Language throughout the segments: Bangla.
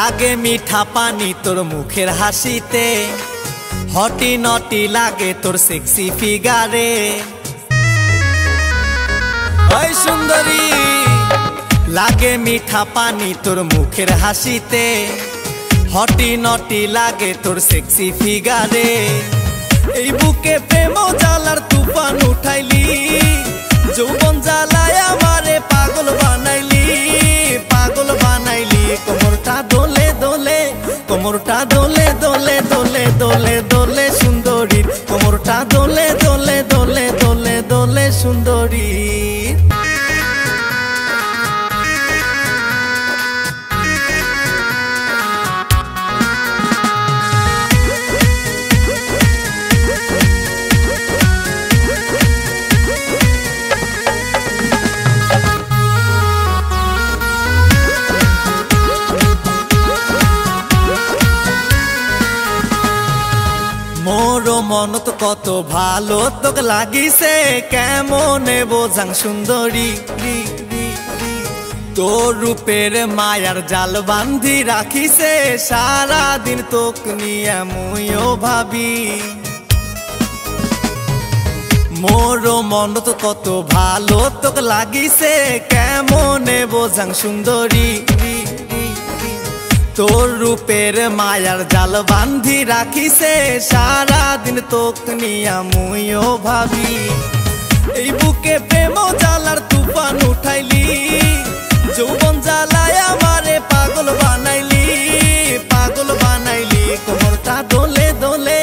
लागे मीठा पानी तोर मुखेर हासिते, हटी नटी लागे तोर सेक्सी फिगारे। ओई सुंदरी लागे मीठा पानी तोर मुखेर हासिते, हटी नटी लागे तोर सेक्सी फिगारे। এই বুকে প্রেম জ্বালার তুফান উঠাইলি, যৌবন জ্বালায় আমারে পাগল বানাইলি, পাগল বানাইলি। কোমরটা দোলে দোলে, কোমরটা দোলে দোলে দোলে দোলে দোলে সুন্দরী, কোমরটা দোলে দোলে দোলে দোলে দোলে সুন্দরী। मोरो मन तो कत भालो तोके लागिसे, केमने बोझां सुंदरी। तोर रूपेर मायार जाल बांधी राखिसे, सारा दिन तोक निया मुइओ भाबी। मोरो मन तो कत भालो तोके लागिसे, केमने बोझां सुंदरी। तोर रूपेर मायार जाल बांधी राखिसे, सारा दिन तोक निया मुइओ भाबी। এই বুকে প্রেম জ্বালার তুফান উঠাইলি, যৌবন জ্বালায় আমারে পাগল বানাইলি, পাগল বানাইলি। কোমরটা দোলে দোলে,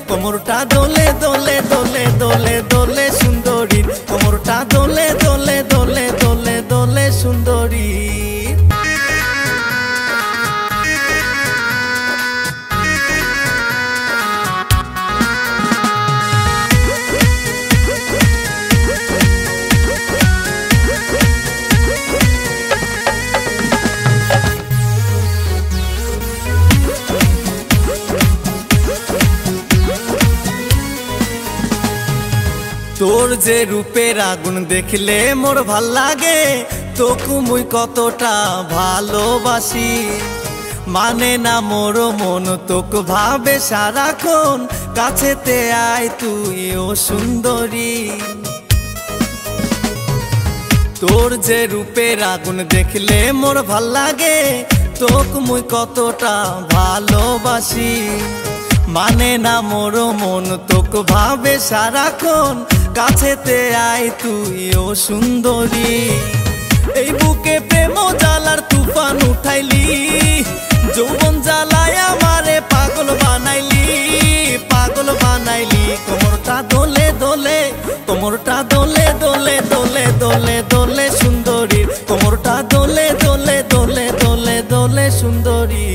কোমরটা দোলে দোলে দোলে দোলে দোলে সুন্দরী, কোমরটা দোলে দোলে দোলে দোলে দোলে সুন্দরী। তোর যে রূপের আগুন দেখলে মোর ভাল লাগে, তোকে মুই কতটা ভালোবাসি। মানে না মোর মন তোকে ভাবে সারাক্ষণ, কাছেতে আয় তুই ও সুন্দরী। তোর যে রূপের আগুন দেখলে মোর ভাল লাগে, তোকে মুই কতটা ভালোবাসি। মানে না মোর মন তোকে ভাবে সারাক্ষণ, কাছেতে আয় তুই ও সুন্দরী। এই বুকে প্রেম জ্বালার তুফান উঠাইলি, যৌবন জ্বালায় আমারে পাগল বানাইলি, পাগল বানাইলি। কোমরটা দোলে দোলে, কোমরটা দোলে দোলে দোলে দোলে দোলে সুন্দরী, কোমরটা দোলে দোলে দোলে দোলে দোলে সুন্দরী।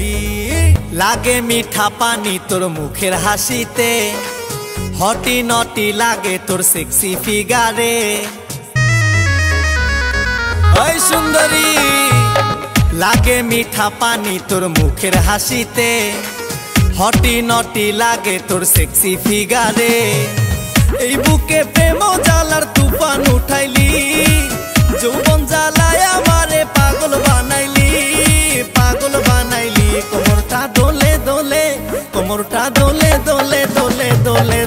लागे मीठा पानी तोर मुखेर हासिते, हटी नटी लागे तोर सेक्सी फिगारे। ओई सुंदरी लागे मीठा पानी तोर मुखेर हासिते, हटी नटी लागे तोर सेक्सी फिगारे। এই বুকে প্রেম জ্বালার তুফান উঠাইলি, যৌবন জ্বালায় আমারে পাগল বানাইলি, পাগল বানাইলি। কোমরটা দোলে দোলে, কোমরটা দোলে দোলে দোলে দোলে